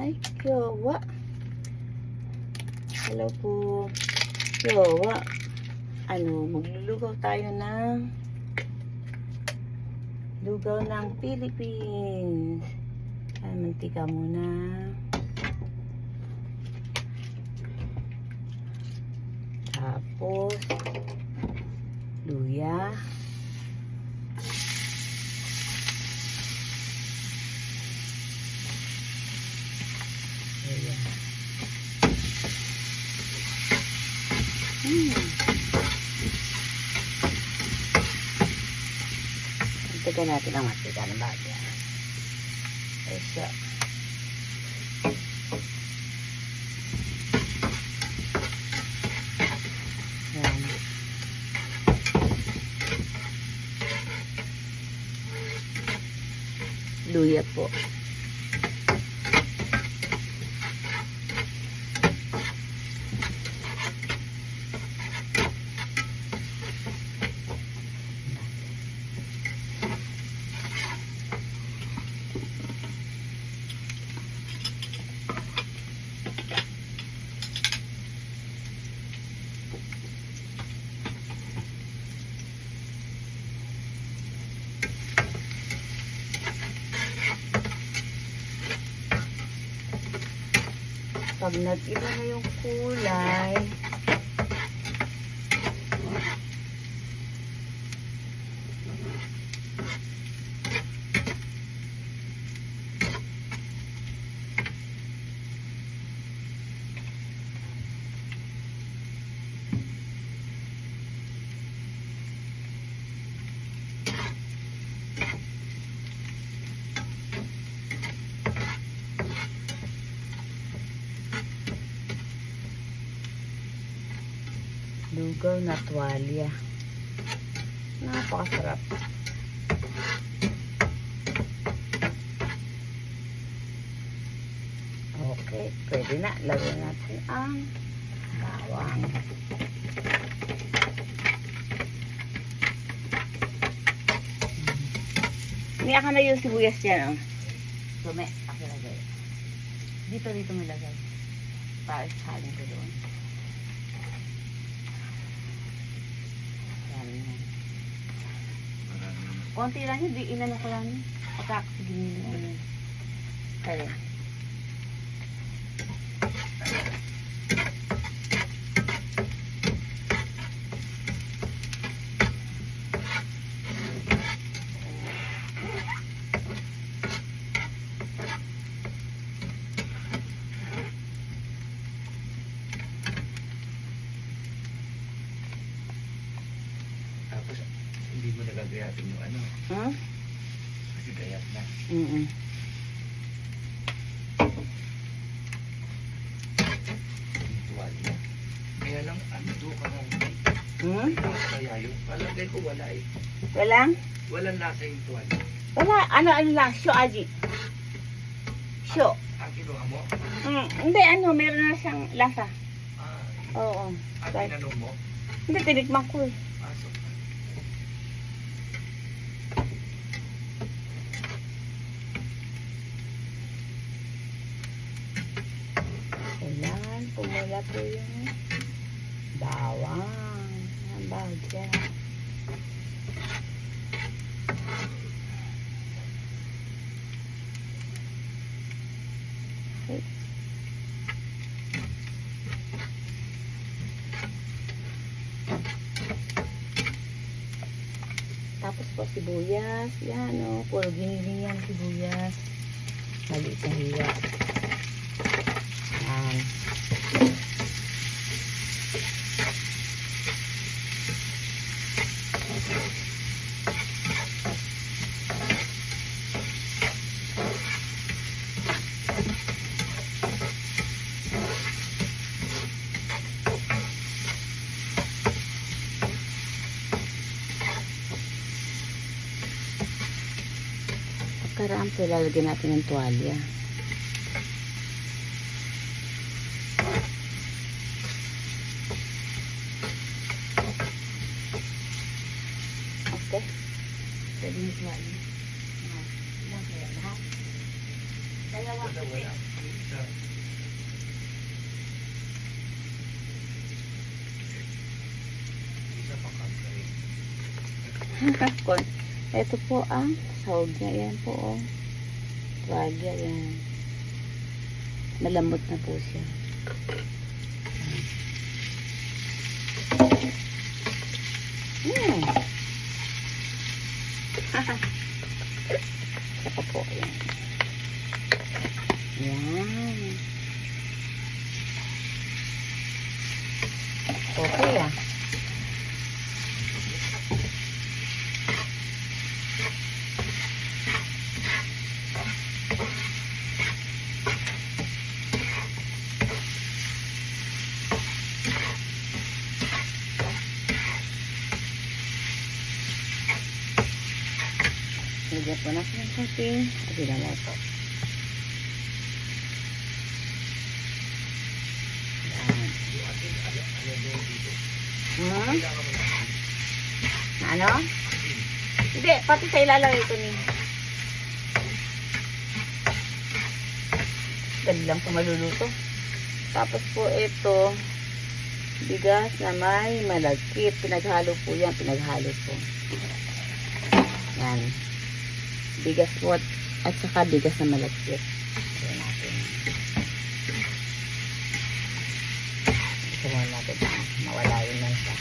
Hi, Kyowa. Hello po. Kyowa. Maglulugaw tayo ng lugaw ng Philippines. Ay, mantika muna. Tapos, luya. Ayan. Tignan natin ang mantika ng bagya. Esa. Ayan. Luya po. Pag nag-iba na yung kulay, lugaw na tuwalya. Napakasarap. Okay, pwede na. Lagyan natin ang bawang. Niya ka na yung sibuyas dyan, oh. Dumi. Ako lagay. Dito malagay. Para salin ko doon. Konti lang yun, di inano ko lang yun. Pagkakasigin yun. Kaya. Tapos, hindi mo nagagayatin yung ano. Huh? Kasi gayat na. Mm-mm. Yung tuwalya. Kaya lang, ano doon ka lang. Hmm? Kaya yung palagay ko wala eh. Walang? Walang lasa yung tuwalya. Wala. Ano lang? Syo, Aji. Syo. Ang kinuha mo? Hindi, meron na siyang lasa. Oo. At tinanong mo? Hindi, tinikman ko eh. Pasok. Ayan, pumula po yung bawang. Ang bagya. Okay. Tapos po sibuyas. Yan o. Puro giniling yan sibuyas. Maliit na hiwa. Yan. Pagkaraan po, lalagyan natin ng tuwalya. Okay. Pwede yung tuwalya. Ilang kaya lahat? Dalawa Wala, wala. Isa. Isa pa kagay. Ito po ang sahog niya. Yan po, oh. Wagya, yan. Malambot na po siya. Saka po, yan. Yan. Okay, ah. Lagyan po natin ng konting Ajinomoto. Yan. Hmm? Na ano? Hindi, pati sa ilalagay ko ni. Dali lang po maluluto. Tapos po ito, bigas na may malagkit. Pinaghalo po yan, pinaghalo po. Yan. Bigas po at saka bigas na malagkit. Ayan natin. Ito muna natin mawala yun lang siya.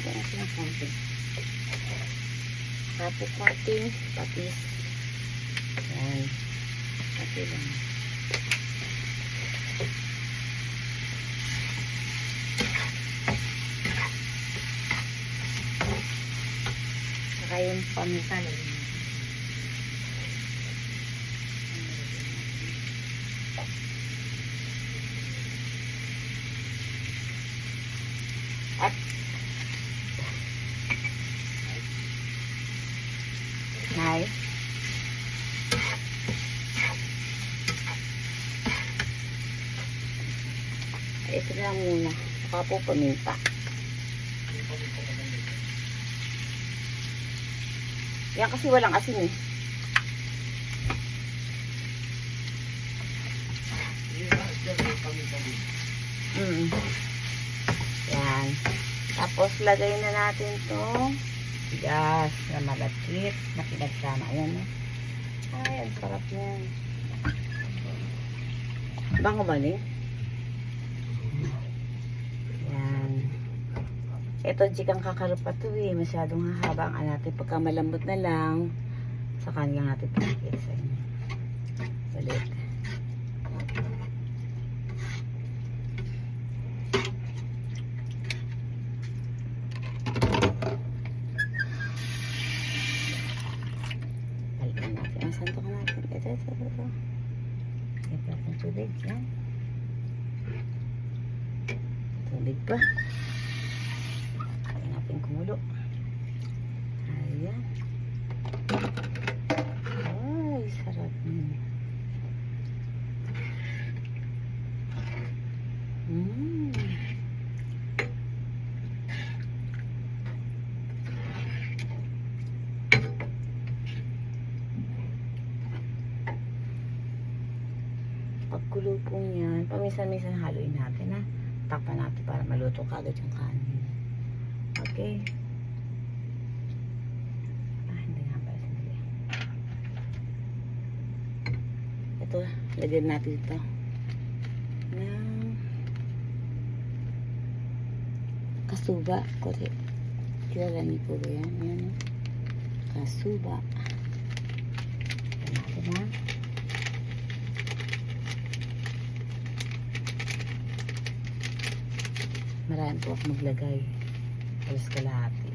Ayan natin ang konti. Tapos konting patis. Ayan. Pati lang. Saka yung paminta lagyan natin. At nice. Ito lang muna. Saka po paminta. Yan kasi walang asin eh. Yan. Tapos lagay na natin itong bigas na malagkit na pinagsama. Ayan eh. Ay, ang sarap yan. Bango ba rin? Yan. Ito, jikang kakarupa to eh. Masyadong hahaba ang natin. Pagka malambot na lang, sa kanya natin pinakita sa inyo. Balik. Balikan natin. Ang santo ka natin. Ito. Ito natin tubig. Yan. Tubig pa. Kumulo. Ayan. Ay, sarap. Pagkulo po niyan, paminsan-minsan haluin natin ha. Takpan natin para maluto kagad yung kanin. Okay. Hindi nga pala sandali. Ito, lagyan natin ito ng kasuba. Kilala niyo po ba yan? Yan. Kasuba. Lagyan natin ha. Marami po ako maglagay. Alas kalahati.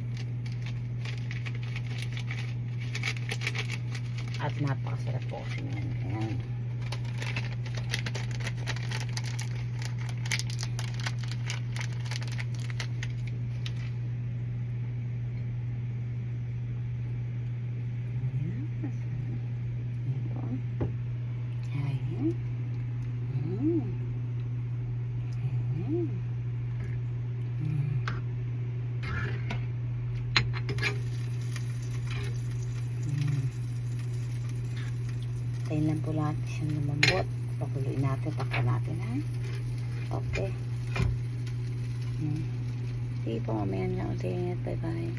At napakasarap po kasi yan. Ayan. Tayin lang po lahat siyang lumambot. Pakuluin natin, takpan natin ha. Okay. Sige po, mamaya na ulit. Bye bye.